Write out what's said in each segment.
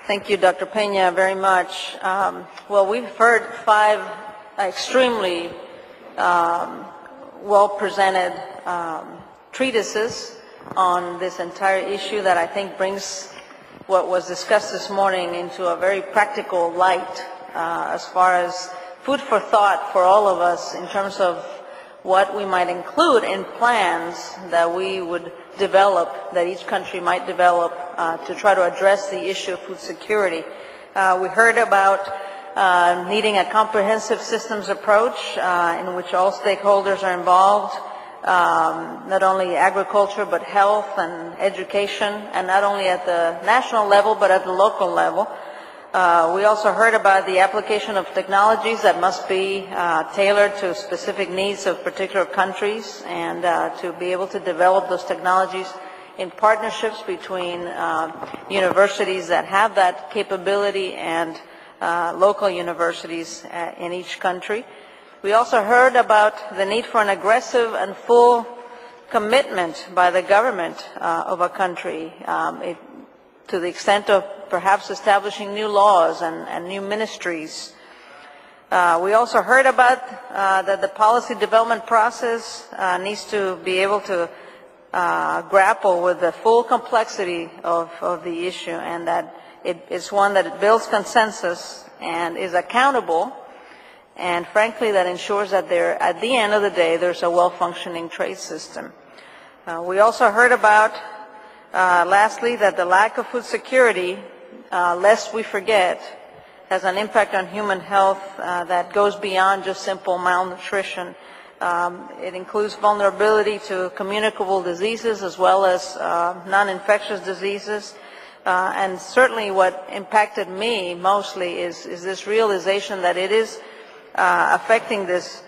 Thank you, Dr. Pena, very much. Well, we've heard 5 extremely well-presented treatises on this entire issue that I think brings what was discussed this morning into a very practical light as far as food for thought for all of us in terms of what we might include in plans that we would develop, that each country might develop to try to address the issue of food security. We heard about needing a comprehensive systems approach in which all stakeholders are involved, not only agriculture but health and education, and not only at the national level but at the local level. We also heard about the application of technologies that must be tailored to specific needs of particular countries, and to be able to develop those technologies in partnerships between universities that have that capability and local universities in each country. We also heard about the need for an aggressive and full commitment by the government of a country to the extent of perhaps establishing new laws and new ministries. We also heard about that the policy development process needs to be able to grapple with the full complexity of the issue, and that it is one that it builds consensus and is accountable, and frankly that ensures that at the end of the day there's a well-functioning trade system. We also heard about lastly, that the lack of food security, lest we forget, has an impact on human health that goes beyond just simple malnutrition. It includes vulnerability to communicable diseases as well as non-infectious diseases. And certainly what impacted me mostly is this realization that it is affecting this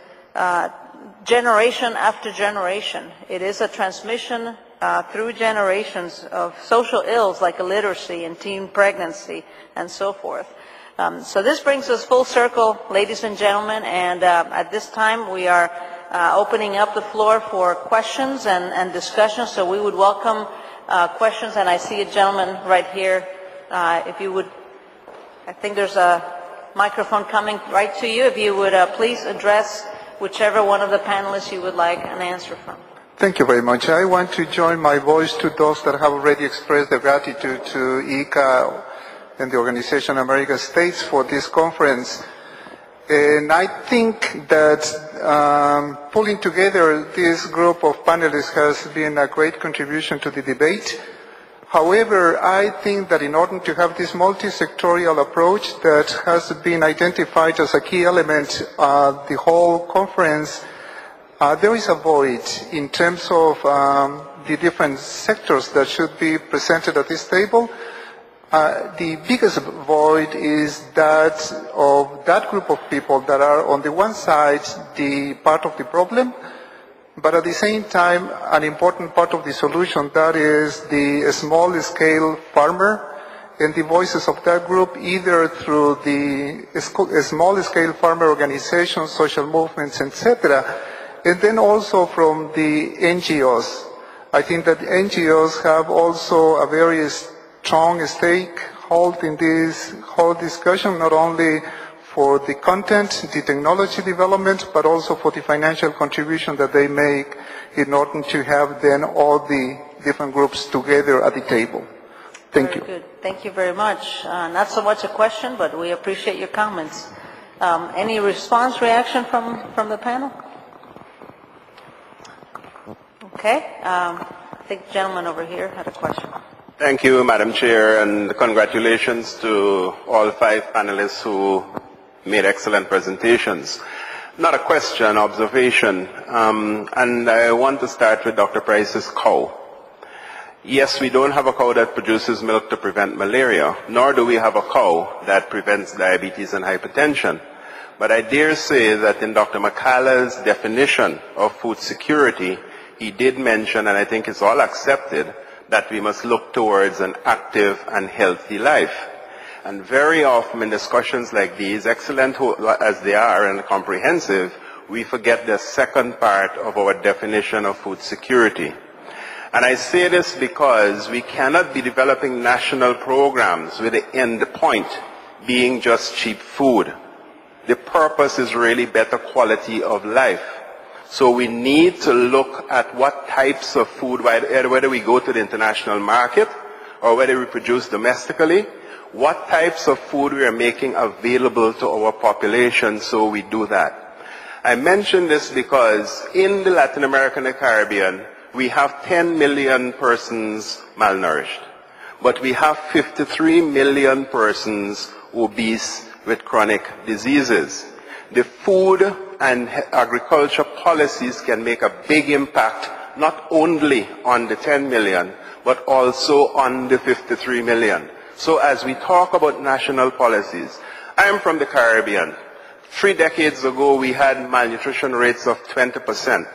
generation after generation. It is a transmission through generations of social ills like illiteracy and teen pregnancy and so forth. So this brings us full circle, ladies and gentlemen, and at this time we are opening up the floor for questions and discussion. So we would welcome questions, and I see a gentleman right here. If you would, I think there's a microphone coming right to you. If you would please address whichever one of the panelists you would like an answer from. Thank you very much. I want to join my voice to those that have already expressed their gratitude to IICA and the Organization of American States for this conference. And I think that pulling together this group of panelists has been a great contribution to the debate. However, I think that in order to have this multi-sectorial approach that has been identified as a key element of the whole conference, there is a void in terms of the different sectors that should be presented at this table. The biggest void is that of that group of people that are on the one side the part of the problem, but at the same time an important part of the solution, that is the small-scale farmer, and the voices of that group either through the small-scale farmer organizations, social movements, etc., and then also from the NGOs. I think that NGOs have also a very strong stakehold in this whole discussion, not only for the content, the technology development, but also for the financial contribution that they make in order to have then all the different groups together at the table. Thank you. Very good. Thank you very much. Not so much a question, but we appreciate your comments. Any response, reaction from the panel? Okay. I think the gentleman over here had a question. Thank you, Madam Chair, and congratulations to all 5 panelists who made excellent presentations. Not a question, observation, and I want to start with Dr. Price's cow. Yes, we don't have a cow that produces milk to prevent malaria, nor do we have a cow that prevents diabetes and hypertension. But I dare say that in Dr. McCallum's definition of food security, he did mention, and I think it's all accepted, that we must look towards an active and healthy life. And very often in discussions like these, excellent as they are and comprehensive, we forget the second part of our definition of food security. And I say this because we cannot be developing national programs with the end point being just cheap food. The purpose is really better quality of life. So we need to look at what types of food, whether we go to the international market or whether we produce domestically, what types of food we are making available to our population, so we do that. I mention this because in the Latin America and the Caribbean, we have 10 million persons malnourished, but we have 53 million persons obese with chronic diseases. The food and agriculture policies can make a big impact not only on the 10 million, but also on the 53 million. So as we talk about national policies, I am from the Caribbean. 3 decades ago, we had malnutrition rates of 20%.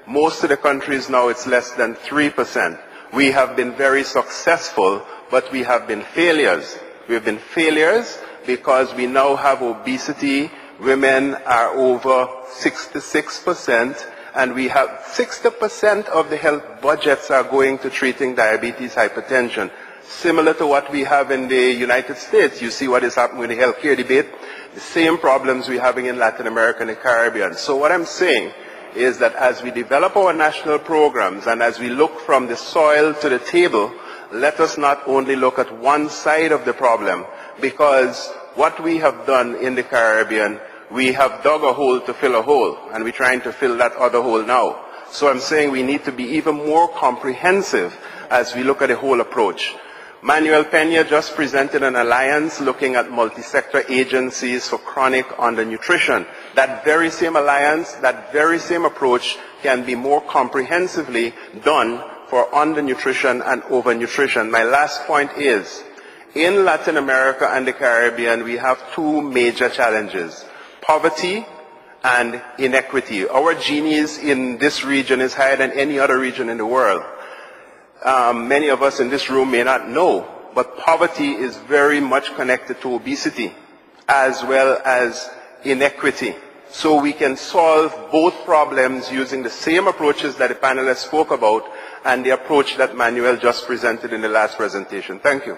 Most of the countries now, it's less than 3%. We have been very successful, but we have been failures. We have been failures because we now have obesity. Women are over 66%, and we have 60% of the health budgets are going to treating diabetes, hypertension. Similar to what we have in the United States. You see what is happening with the healthcare debate. The same problems we're having in Latin America and the Caribbean. So what I'm saying is that as we develop our national programs and as we look from the soil to the table, let us not only look at one side of the problem, because what we have done in the Caribbean, we have dug a hole to fill a hole, and we're trying to fill that other hole now. So I'm saying we need to be even more comprehensive as we look at the whole approach. Manuel Peña just presented an alliance looking at multi-sector agencies for chronic undernutrition. That very same alliance, that very same approach can be more comprehensively done for undernutrition and overnutrition. My last point is, in Latin America and the Caribbean, we have 2 major challenges: poverty and inequity. Our Gini's in this region is higher than any other region in the world. Many of us in this room may not know, but poverty is very much connected to obesity as well as inequity. So we can solve both problems using the same approaches that the panelists spoke about and the approach that Manuel just presented in the last presentation. Thank you.